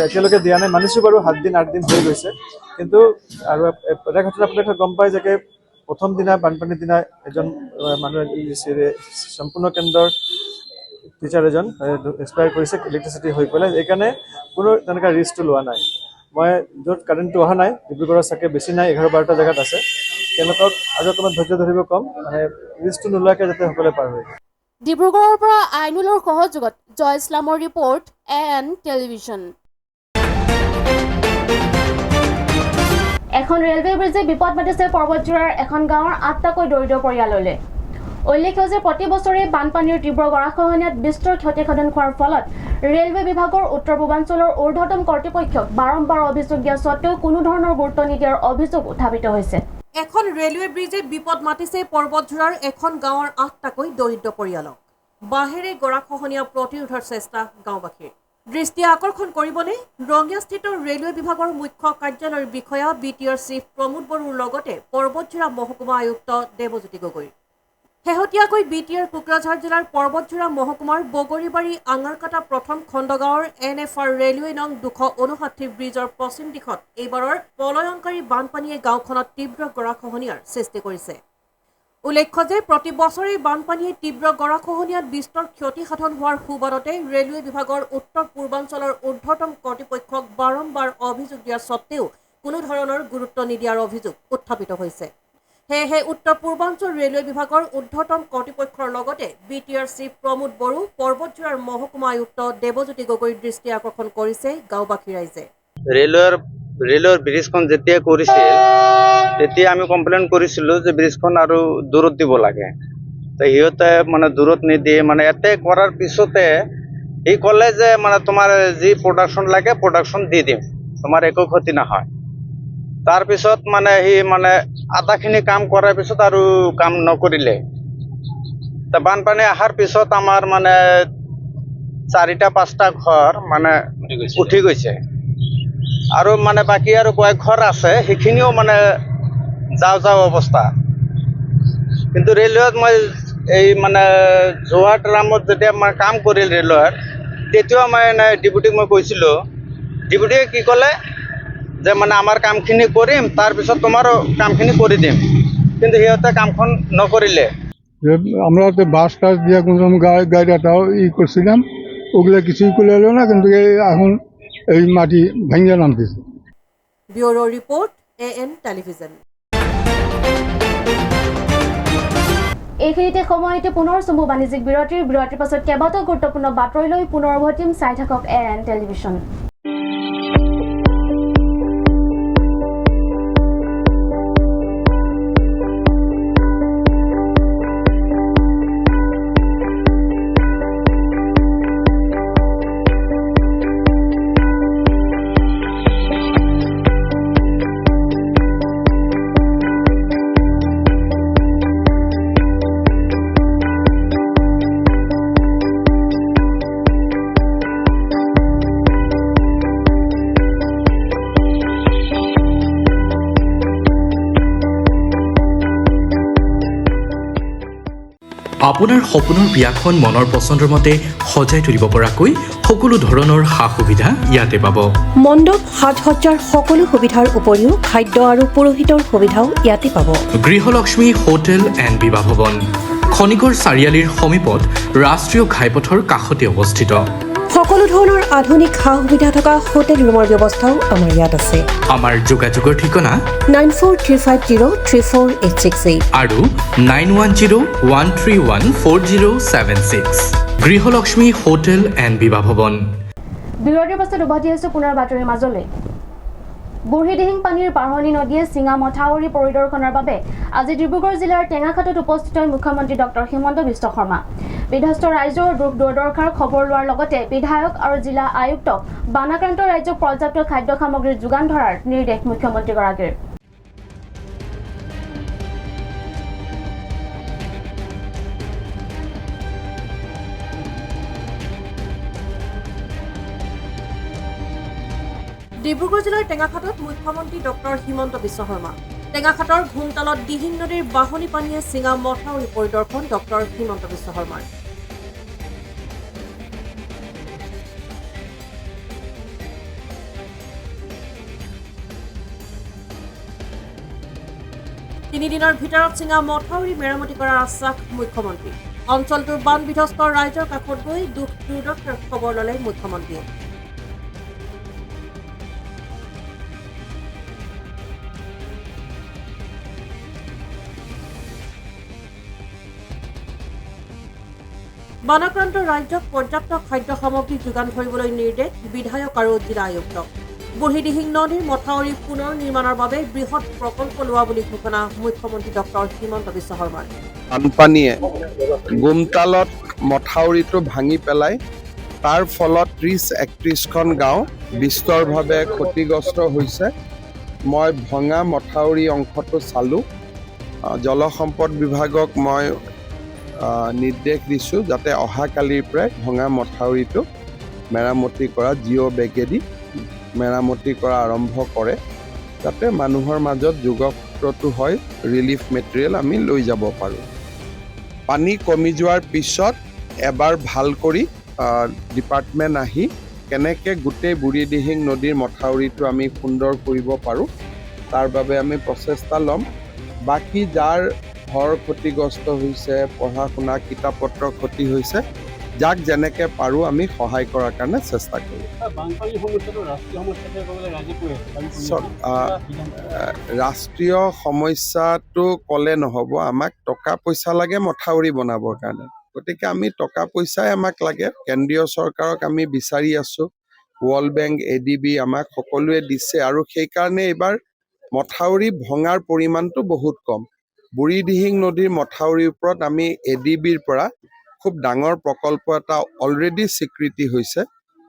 এতিয়ালৈকে দিয়া নাই, মানিছোঁ বাৰু 7 দিন 8 দিন হৈ গৈছে, কিন্তু আৰু এটা ঘটনা আপোনালোকে গম পায় যে প্ৰথম দিনা বানপানীৰ দিনা এজন মানুহে সম্পূৰ্ণ কেন্দ্ৰৰ টিচাৰ এজন এক্সপায়াৰ কৰিছে ইলেক্ট্ৰিচিটি হৈ পেলাই। সেইকাৰণে কোনো তেনেকুৱা ৰিস্কটো লোৱা নাই। মই য'ত কাৰেণ্টটো অহা নাই, ডিব্ৰুগড়ৰ চাগে বেছি নাই, 11-12টা জেগাত আছে, তেওঁলোকক আৰু অকণমান ধৈৰ্য ধৰিব কম, মানে ৰিস্কটো নোলোৱাকৈ যাতে সকলোৱে পাৰ হৈ। ডিব্ৰুগড়ৰ পৰা আইনুলৰ সহযোগত জয় ইছলামৰ ৰিপৰ্ট AN টেলিভিছন। এখন ৰেলৱে ব্ৰিজে বিপদ মাতিছে পৰ্বতজোৰাৰ এখন গাঁৱৰ 8টাকৈ দৰিদ্ৰ পৰিয়াললৈ। উল্লেখ্য যে প্ৰতি বছৰে বানপানীৰ তীব্ৰ গৰাখহনীয়াত বিস্তৰ ক্ষতিসাধন হোৱাৰ ফলত ৰেলৱে বিভাগৰ উত্তৰ পূৰ্বাঞ্চলৰ ঊৰ্ধ্বতম কৰ্তৃপক্ষক বাৰম্বাৰ অভিযোগ দিয়া স্বত্তেও কোনো ধৰণৰ গুৰুত্ব নিদিয়াৰ অভিযোগ উত্থাপিত হৈছে। এখন ৰেলৱে ব্ৰিজে বিপদ মাতিছে পৰ্বতজোৰাৰ এখন গাঁৱৰ 8টাকৈ দৰিদ্ৰ পৰিয়ালক। বাঁহেৰে গৰাখহনীয়া প্ৰতিৰোধৰ চেষ্টা গাঁওবাসীৰ। দৃষ্টি আকৰ্ষণ কৰিবনে ৰঙিয়াস্থিত ৰেলৱে বিভাগৰ মুখ্য কাৰ্যালয়ৰ বিষয়া BTR চিফ প্ৰমোদ বড়োৰ লগতে পৰ্বতজোৰা মহকুমা আয়ুক্ত দেৱজ্যোতি গগৈ। শেহতীয়াকৈ BTR কোকৰাঝাৰ জিলাৰ পৰ্বতজোৰা মহকুমাৰ বগৰীবাৰী আঙাৰকাটা প্ৰথম খণ্ডগাঁৱৰ NFR ৰেলৱে নং 259 ব্ৰিজৰ পশ্চিম দিশত এইবাৰৰ প্ৰলয়ংকাৰী বানপানীয়ে গাঁওখনত তীব্ৰ গৰাখহনীয়াৰ সৃষ্টি কৰিছে। উল্লেখ্য যে প্ৰতি বছৰে বানপানীয়ে তীব্ৰ গৰাখহনীয়াত বিস্তৰ ক্ষতিসাধন হোৱাৰ সুবাদতে ৰেলৱে বিভাগৰ উত্তৰ পূৰ্বাঞ্চলৰ ঊৰ্ধ্বতম কৰ্তৃপক্ষক বাৰম্বাৰ অভিযোগ দিয়াৰ স্বত্তেও কোনো ধৰণৰ গুৰুত্ব নিদিয়াৰ অভিযোগ উত্থাপিত হৈছে। সেয়েহে উত্তৰ পূৰ্বাঞ্চল ৰেলৱে বিভাগৰ ঊৰ্ধ্বতম কৰ্তৃপক্ষৰ লগতে BTR চিফ প্ৰমোদ বড়ো, পৰ্বতজোৰাৰ মহকুমা আয়ুক্ত দেৱজ্যোতি গগৈৰ দৃষ্টি আকৰ্ষণ কৰিছে গাঁওবাসী ৰাইজে। ৰেলৰ ব্ৰিজখন যেতিয়া কৰিছিল তেতিয়া আমি কমপ্লেইন কৰিছিলোঁ যে ব্ৰিজখন আৰু দূৰত দিব লাগে। সিহঁতে মানে দূৰত নিদিয়ে, মানে ইয়াতে কৰাৰ পিছতে সি ক'লে যে মানে তোমাৰ যি প্ৰডাকশ্যন লাগে প্ৰডাকশ্যন দি দিম, তোমাৰ একো ক্ষতি নহয়। তাৰপিছত মানে সি মানে আধাখিনি কাম কৰাৰ পিছত আৰু কাম নকৰিলে। বানপানী অহাৰ পিছত আমাৰ মানে 4টা-5টা ঘৰ মানে উঠি গৈছে, আৰু মানে বাকী আৰু কয়েক ঘৰ আছে, সেইখিনিও মানে যাওঁ অৱস্থা। কিন্তু ৰেলৱেত মই এই মানে যোৱা ট্ৰামত যেতিয়া মই কাম কৰিল ৰেলৱেত, তেতিয়াও মানে ডিপুটিক মই কৈছিলোঁ, ডিপুটিয়ে কি ক'লে যে মানে আমাৰ কামখিনি কৰিম, তাৰপিছত তোমাৰো কামখিনি কৰি দিম, কিন্তু সিহঁতে কামখন নকৰিলে। আমরা তো বাস টাস দিয়ে কোনো গাড়িটাও করছিলাম, ওগুলো কিছুই করে এলো না, কিন্তু এখন এই মাটি ভেঙে নামতেছে। Bureau report AN television. এইখিনিতে সময়তে পুনৰ চমু বাণিজ্যিক বিৰতিৰ পাছত কেইবাটাও গুৰুত্বপূৰ্ণ বাতৰিলৈ পুনৰ উভতিম। চাই থাকক AN টেলিভিছন। আপোনাৰ সপোনৰ বিয়াখন মনৰ পচন্দৰ মতে সজাই তুলিব পৰাকৈ সকলো ধৰণৰ সা-সুবিধা ইয়াতে পাব। মণ্ডপ সাজ-সজ্জাৰ সকলো সুবিধাৰ উপৰিও খাদ্য আৰু পুৰোহিতৰ সুবিধাও ইয়াতে পাব। গৃহলক্ষ্মী হোটেল এণ্ড বিবাহ ভৱন খনিকৰ চাৰিআলিৰ সমীপত ৰাষ্ট্ৰীয় ঘাইপথৰ কাষতে অৱস্থিত। সকলো ধৰণৰ আধুনিক সা-সুবিধা থকা হোটেল ৰুমৰ ব্যৱস্থাও আমাৰ ইয়াত আছে। আমাৰ যোগাযোগৰ ঠিকনা 9435034868 আৰু 9101314076। গৃহলক্ষ্মী হোটেল এণ্ড বিবাহ ভৱন। বিৰতিৰ পাছত উভতি আছো পুনৰ বাতৰিৰ মাজলৈ। বুঢ়ীদিহিং পানীৰ পাৰহনী নদীয়ে চিঙা মথাউৰি পৰিদৰ্শনৰ বাবে আজি ডিব্ৰুগড় জিলাৰ টেঙাখাটত উপস্থিত হয় মুখ্যমন্ত্ৰী ডক্টৰ হিমন্ত বিশ্ব শৰ্মা। বিধ্বস্ত ৰাইজৰ দুখ দুৰ্দশাৰ খবৰ লোৱাৰ লগতে বিধায়ক আৰু জিলা আয়ুক্তক বানাক্ৰান্ত ৰাজ্যক পৰ্যাপ্ত খাদ্য সামগ্ৰীৰ যোগান ধৰাৰ নিৰ্দেশ মুখ্যমন্ত্ৰীগৰাকীৰ। ডিব্ৰুগড় জিলাৰ টেঙাখাটত মুখ্যমন্ত্ৰী ডক্টৰ হিমন্ত বিশ্ব শৰ্মা। টেঙাখাটৰ ঘুমতালত দিহিং নদীৰ বাঢ়নি পানীয়ে চিঙা মথাউৰি পৰিদৰ্শন ডক্টৰ হিমন্ত বিশ্ব শৰ্মাৰ। তিনিদিনৰ ভিতৰত চিঙা মথাউৰি মেৰামতি কৰাৰ আশ্বাস মুখ্যমন্ত্ৰী। অঞ্চলটোৰ বান বিধ্বস্ত ৰাইজৰ কাষত গৈ দুখ দুৰ্দশাৰ খবৰ ল'লে মুখ্যমন্ত্ৰীয়ে। বানাক্ৰান্ত ৰাজ্যক পৰ্যাপ্ত খাদ্য সামগ্ৰী যোগান ধৰিবলৈ নিৰ্দেশ বিধায়ক আৰু জিলা আয়ুক্তক। বুঢ়ীদিহিং নদীৰ মথাউৰি পুনৰ নিৰ্মাণৰ বাবে বৃহৎ প্ৰকল্প লোৱা বুলি ঘোষণা মুখ্যমন্ত্ৰী ডক্টৰ হিমন্ত বিশ্ব শৰ্মাৰ। বানপানীয়ে গুমতালত মথাউৰিটো ভাঙি পেলাই তাৰ ফলত ৩০-৩১খন গাঁও বিস্তৰভাৱে ক্ষতিগ্ৰস্ত হৈছে। মই ভঙা মথাউৰি অংশটো চালোঁ। জলসম্পদ বিভাগক মই নিৰ্দেশ দিছোঁ যাতে অহাকালিৰ পৰাই ভঙা মথাউৰিটো মেৰামতি কৰা জিঅ' বেগেদি মেৰামতি কৰা আৰম্ভ কৰে, যাতে মানুহৰ মাজত যোগাযোগটো হয় ৰিলিফ মেটেৰিয়েল আমি লৈ যাব পাৰোঁ। পানী কমি যোৱাৰ পিছত এবাৰ ভাল কৰি ডিপাৰ্টমেণ্ট আহি কেনেকৈ গোটেই বুঢ়ীদিহিং নদীৰ মথাউৰিটো আমি সুন্দৰ কৰিব পাৰোঁ তাৰ বাবে আমি প্ৰচেষ্টা ল'ম। বাকী যাৰ ঘৰ ক্ষতিগ্ৰস্ত হৈছে, পঢ়া শুনা কিতাপ পত্ৰ ক্ষতি হৈছে, যাক যেনেকৈ পাৰোঁ আমি সহায় কৰাৰ কাৰণে চেষ্টা কৰিম। ৰাষ্ট্ৰীয় সমস্যাটো ক'লে নহ'ব, আমাক টকা পইচা লাগে মথাউৰি বনাবৰ কাৰণে। গতিকে আমি টকা পইচাই আমাক লাগে। কেন্দ্ৰীয় চৰকাৰক আমি বিচাৰি আছোঁ, ৱৰ্ল্ড বেংক, ADB আমাক সকলোৱে দিছে আৰু সেইকাৰণে এইবাৰ মথাউৰি ভঙাৰ পৰিমাণটো বহুত কম। বুঢ়ীদিহিং নদীৰ মথাউৰিৰ ওপৰত আমি ADBৰ পৰা খুব ডাঙৰ প্ৰকল্প এটা অলৰেডি স্বীকৃতি হৈছে।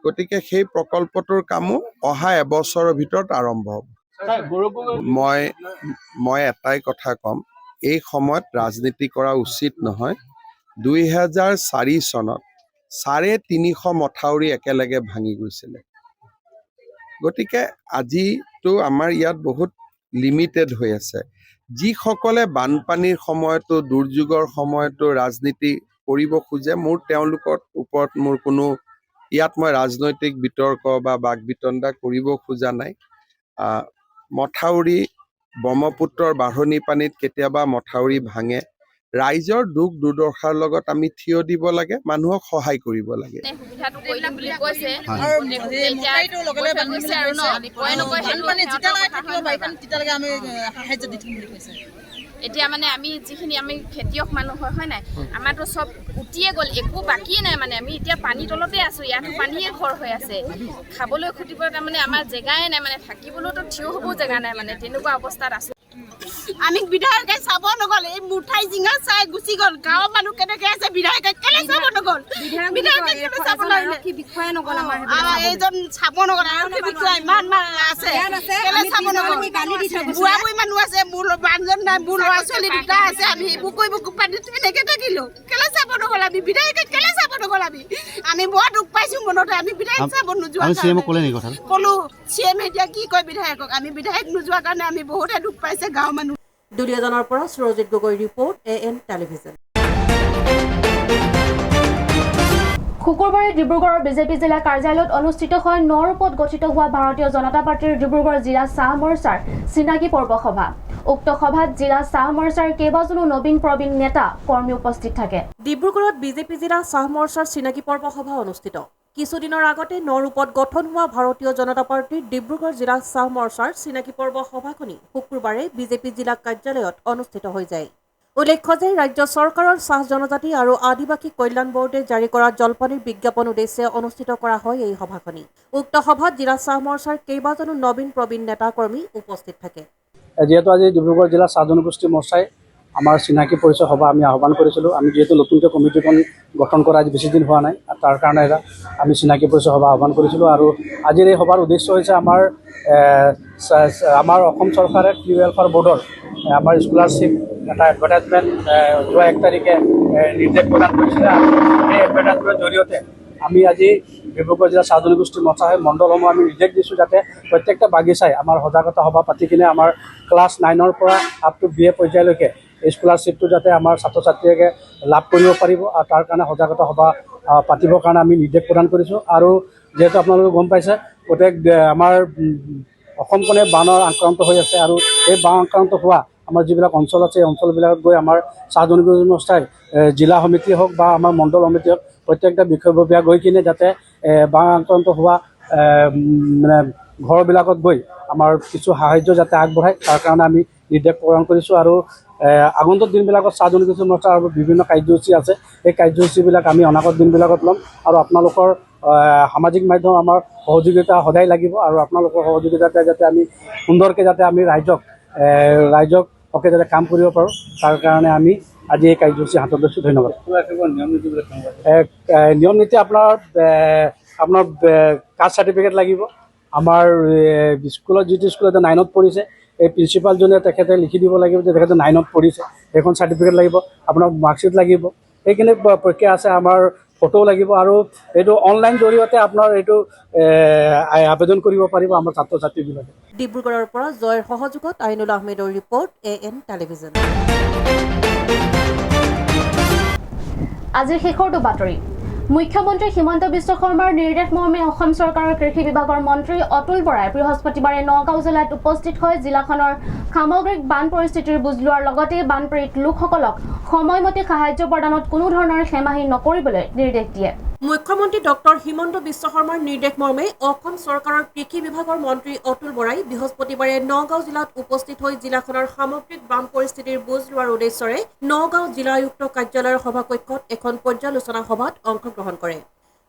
গতিকে সেই প্ৰকল্পটোৰ কামো অহা এবছৰৰ ভিতৰত আৰম্ভ হ'ব। মই এটাই কথা ক'ম, এই সময়ত ৰাজনীতি কৰা উচিত নহয়। 2004 চনত 350 মথাউৰি একেলগে ভাঙি গৈছিলে। গতিকে আজিতো আমাৰ ইয়াত বহুত লিমিটেড হৈ আছে। যিসকলে বানপানীৰ সময়তো, দুৰ্যোগৰ সময়তো ৰাজনীতি কৰিব খোজে, মোৰ তেওঁলোকৰ ওপৰত মোৰ কোনো ইয়াত মই ৰাজনৈতিক বিতৰ্ক বা বাক বিতণ্ডা কৰিব খোজা নাই। মথাউৰি ব্ৰহ্মপুত্ৰৰ বাঢ়নি পানীত কেতিয়াবা মথাউৰি ভাঙে। ৰাইজৰ দুখ দুৰ্দশাৰ লগত আমি থিয় দিব লাগে, মানুহক সহায় কৰিব লাগে। এতিয়া মানে আমি যিখিনি আমি খেতিয়ক মানুহ হয় নাই, আমাৰতো চব উটিয়ে গ'ল, একো বাকিয়ে নাই। মানে আমি এতিয়া পানীৰ তলতে আছোঁ, ইয়াতো পানীয়ে ঘৰ হৈ আছে। খাবলৈ খুটিব তাৰমানে আমাৰ জেগাই নাই, মানে থাকিবলৈতো থিয় হ'বও জেগা নাই, মানে তেনেকুৱা অৱস্থাত আছোঁ। আমি বিধায়কে চাব নগ'ল, এই মুঠাই জিঙা চাই গুচি গ'ল। গাঁৱৰ মানুহ কেনেকৈ আছে, বিধায়কে কেলে চাব নগ'ল? বিধায়কে কেলে চাব নগ'ল? বিষয়া নগ'ল, আমাৰ এইজন চাব নগ'ল। আৰক্ষী বিষয়া ইমান আছে, কেলে চাব নগ'ল? বুঢ়া বুঢ়ী মানুহ আছে, মোৰ বান্ধজন নাই, মোৰ ল'ৰা ছোৱালী দুটা আছে, আমি এইবোৰ কৰিব পানীত এনেকৈ থাকিলোঁ। কেলে চাব নগ'ল? আমি বিধায়কে কেলে চাব নগ'ল? আমি বৰ দুখ পাইছোঁ মনতে। আমি বিধায়ক চাব নোযোৱা ক'লো, CM এতিয়া কি কয় বিধায়কক? আমি বিধায়ক নোযোৱাৰ কাৰণে আমি বহুতে দুখ পাইছে গাঁৱৰ মানুহ। দুলীয়াজানৰ পৰা Surajit Gogoi report, AN television. শুকুৰবাৰে ডিব্ৰুগড়ৰ বিজেপি জিলা কাৰ্যালয়ত অনুষ্ঠিত হয় 9 ৰূপত গঠিত হোৱা ভাৰতীয় জনতা পাৰ্টিৰ ডিব্ৰুগড় জিলা চাহ মৰ্চাৰ চিনাকি পৰ্ব সভা। উক্ত সভাত জিলা চাহ মৰ্চাৰ কেইবাজনো নবীন প্ৰবীণ নেতা কৰ্মী উপস্থিত থাকে। ডিব্ৰুগড়ত বিজেপি জিলা চাহ মৰ্চাৰ চিনাকি পৰ্ব সভা অনুষ্ঠিত। কিছুদিনৰ আগতে 9 ৰূপত গঠন হোৱা ভাৰতীয় জনতা পাৰ্টিৰ ডিব্ৰুগড় জিলা চাহ মৰ্চাৰ চিনাকি পৰ্ব সভাখনি শুকুৰবাৰে বিজেপি জিলা কাৰ্যালয়ত অনুষ্ঠিত হৈ যায়। উল্লেখ্য যে ৰাজ্য চৰকাৰৰ চাহ জনজাতি আৰু আদিবাসী কল্যাণ বোৰ্ডে জাৰি কৰা জলপানীৰ বিজ্ঞাপন উদ্দেশ্যে অনুষ্ঠিত কৰা হয় এই সভাখনি। উক্ত সভাত জিলা চাহ মৰ্চাৰ কেইবাজনো নবীন প্ৰবীণ নেতা কৰ্মী উপস্থিত থাকে। যিহেতু আজি ডিব্ৰুগড় জিলা চাহ জনগোষ্ঠী মৰ্চাই আমাৰ চিনাকি পৰিচয় সভা আমি আহ্বান কৰিছিলোঁ। আমি যিহেতু নতুনকৈ কমিটিখন গঠন কৰা আজি বেছি দিন হোৱা নাই, তাৰ কাৰণে আমি চিনাকি পৰিচয় সভা আহ্বান কৰিছিলোঁ। আৰু আজিৰ এই সভাৰ উদ্দেশ্য হৈছে আমাৰ অসম চৰকাৰে ফ্ৰী ৱেলফেয়াৰ বৰ্ডৰ আমাৰ স্কলাৰশ্বিপ এটা এডভাৰটাইজমেণ্ট যোৱা 1 তাৰিখে নিৰ্দেশ প্ৰদান কৰিছিলে। আৰু এই এডভাৰটাইজমেণ্টৰ জৰিয়তে আমি আজি ডিব্ৰুগড় জিলা চাহ জনগোষ্ঠী মৰ্চাৰ মণ্ডলসমূহ আমি নিৰ্দেশ দিছোঁ যাতে প্ৰত্যেকটা বাগিচাই আমাৰ সজাগতা সভা পাতি কিনে আমাৰ ক্লাছ 9ৰ পৰা আপ টু BA পৰ্যায়লৈকে এই স্কলাৰশ্বিপটো যাতে আমাৰ ছাত্ৰ ছাত্ৰীয়ে লাভ কৰিব পাৰিব, আৰু তাৰ কাৰণে সজাগতা সভা পাতিবৰ কাৰণে আমি নিৰ্দেশ প্ৰদান কৰিছোঁ। আৰু যিহেতু আপোনালোকে গম পাইছে, গোটেই আমাৰ অসমখনে বানৰ আক্ৰান্ত হৈ আছে, আৰু এই বান আক্ৰান্ত হোৱা আমাৰ যিবিলাক অঞ্চল আছে এই অঞ্চলবিলাকত গৈ আমাৰ চাহ জনগোষ্ঠী মৰ্চাই জিলা সমিতি হওক বা আমাৰ মণ্ডল সমিতি হওক প্ৰত্যেকটা বিষয়ববীয়া গৈ কিনে যাতে বান আক্ৰান্ত হোৱা মানে ঘৰবিলাকত গৈ আমাৰ কিছু সাহায্য যাতে আগবঢ়ায় তাৰ কাৰণে আমি নিৰ্দেশ প্ৰদান কৰিছোঁ। আৰু আগন্তুক দিনবিলাকত চাহ জনগোষ্ঠী মৰ্চাৰ আৰু বিভিন্ন কাৰ্যসূচী আছে, এই কাৰ্যসূচীবিলাক আমি অনাগত দিনবিলাকত ল'ম। আৰু আপোনালোকৰ সামাজিক মাধ্যম আমাৰ সহযোগিতা সদায় লাগিব, আৰু আপোনালোকৰ সহযোগিতাতে যাতে আমি সুন্দৰকৈ যাতে আমি ৰাইজক হকে যাতে কাম কৰিব পাৰোঁ তাৰ কাৰণে আমি আজি এই কাৰ্যসূচী হাতত লৈছোঁ। ধন্যবাদ। নিয়ম নীতি আপোনাৰ কাষ্ট চাৰ্টিফিকেট লাগিব। আমাৰ স্কুলত যিটো স্কুলত 9ত পঢ়িছে এই প্ৰিন্সিপালজনে তেখেতে লিখি দিব লাগিব যে তেখেতে 9ত পঢ়িছে, সেইখন চাৰ্টিফিকেট লাগিব। আপোনাৰ মাৰ্কশ্বিট লাগিব, সেইখিনি প্ৰক্ৰিয়া আছে। আমাৰ ফটো লাগিব, আৰু এইটো অনলাইন জৰিয়তে আপোনাৰ এইটো আবেদন কৰিব পাৰিব আমাৰ ছাত্ৰ ছাত্ৰীবিলাকে। ডিব্ৰুগড়ৰ পৰা জয়ৰ সহযোগত আইনুল আহমেদৰ ৰিপৰ্ট AN টেলিভিজন। আজিৰ শেষৰটো বাতৰি। মুখ্যমন্ত্ৰী হিমন্ত বিশ্ব শৰ্মাৰ নিৰ্দেশ মৰ্মে অসম চৰকাৰৰ কৃষি বিভাগৰ মন্ত্ৰী অতুল বৰাই বৃহস্পতিবাৰে নগাঁও জিলাত উপস্থিত হৈ জিলাখনৰ সামগ্ৰিক বান পৰিস্থিতিৰ বুজ লোৱাৰ লগতে বানপীড়িত লোকসকলক সময়মতে সাহায্য প্ৰদানত কোনো ধৰণৰ হেমাহি নকৰিবলৈ নিৰ্দেশ দিয়ে। মুখ্যমন্ত্ৰী ডক্টৰ হিমন্ত বিশ্ব শৰ্মাৰ নিৰ্দেশ মৰ্মে অসম চৰকাৰৰ কৃষি বিভাগৰ মন্ত্ৰী অতুল বৰাই বৃহস্পতিবাৰে নগাঁও জিলাত উপস্থিত হৈ জিলাখনৰ সামগ্ৰিক বান পৰিস্থিতিৰ বুজ লোৱাৰ উদ্দেশ্যৰে নগাঁও জিলা আয়ুক্ত কাৰ্যালয়ৰ সভাকক্ষত এখন পৰ্যালোচনা সভাত অংশগ্ৰহণ কৰে।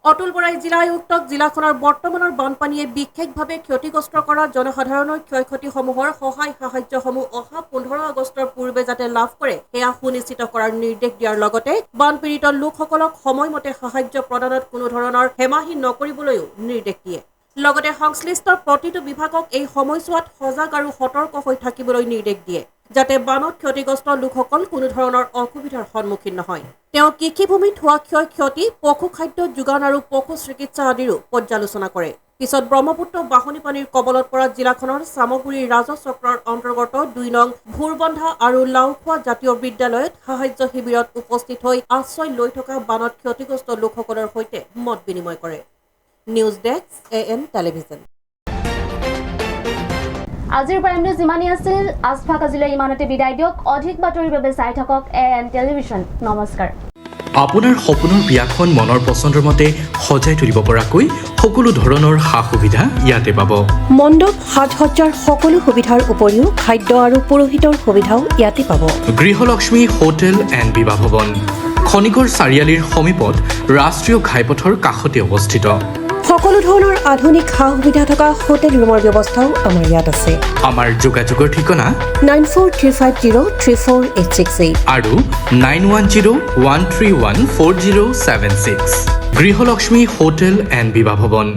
অতুল বৰাই জিলা আয়ুক্তক জিলাখনৰ বৰ্তমানৰ বানপানীয়ে বিশেষভাৱে ক্ষতিগ্ৰস্ত কৰা জনসাধাৰণৰ ক্ষয় ক্ষতিসমূহৰ সহায় সাহায্যসমূহ অহা 15 আগষ্টৰ পূৰ্বে যাতে লাভ কৰে সেয়া সুনিশ্চিত কৰাৰ নিৰ্দেশ দিয়াৰ লগতে বানপীড়িত লোকসকলক সময়মতে সাহায্য প্ৰদানত কোনো ধৰণৰ হেমাহি নকৰিবলৈও নিৰ্দেশ দিয়ে। লগতে সংশ্লিষ্ট প্ৰতিটো বিভাগক এই সময়ছোৱাত সজাগ আৰু সতৰ্ক হৈ থাকিবলৈ নিৰ্দেশ দিয়ে যাতে বানত ক্ষতিগ্ৰস্ত লোকসকল কোনো ধৰণৰ অসুবিধাৰ সন্মুখীন নহয়। তেওঁ কৃষিভূমিত হোৱা ক্ষতি, পশু খাদ্য যোগান আৰু পশু চিকিৎসা আদিৰো পৰ্যালোচনা কৰে। পিছত ব্ৰহ্মপুত্ৰ বাঢ়নী পানীৰ কবলত পৰা জিলাখনৰ চামগুৰি ৰাজহ চক্ৰৰ অন্তৰ্গত 2 নং ভোৰবন্ধা আৰু লাওখোৱা জাতীয় বিদ্যালয়ত সাহায্য শিবিৰত উপস্থিত হৈ আশ্ৰয় লৈ থকা বানত ক্ষতিগ্ৰস্ত লোকসকলৰ সৈতে মত বিনিময় কৰে। News desk AN television. আজিৰ প্ৰাইম নিউজ ইমানেই আছিল। আজভাগ আজিলৈ ইমানতে বিদায় দিয়ক। অধিক বাতৰিৰ বাবে চাই থাকক AN টেলিভিজন। নমস্কাৰ। আপোনাৰ সপোনৰ বিয়াখন মনৰ পচন্দৰ মতে সজাই তুলিব পৰাকৈ সকলো ধৰণৰ সা সুবিধা ইয়াতে পাব। মণ্ডপ সাজ সজ্জাৰ সকলো সুবিধাৰ উপৰিও খাদ্য আৰু পুৰোহিতৰ সুবিধাও ইয়াতে পাব। গৃহলক্ষ্মী হোটেল এণ্ড বিবাহ ভৱন, খনিকৰ চাৰিআলিৰ সমীপত ৰাষ্ট্ৰীয় ঘাইপথৰ কাষতে অৱস্থিত। সকলো ধৰণৰ আধুনিক সা সুবিধা থকা হোটেল ৰুমৰ ব্যৱস্থাও আমাৰ ইয়াত আছে। আমাৰ যোগাযোগৰ ঠিকনা 9435034868 আৰু 9101314076। গৃহলক্ষ্মী হোটেল এণ্ড বিবাহ ভৱন।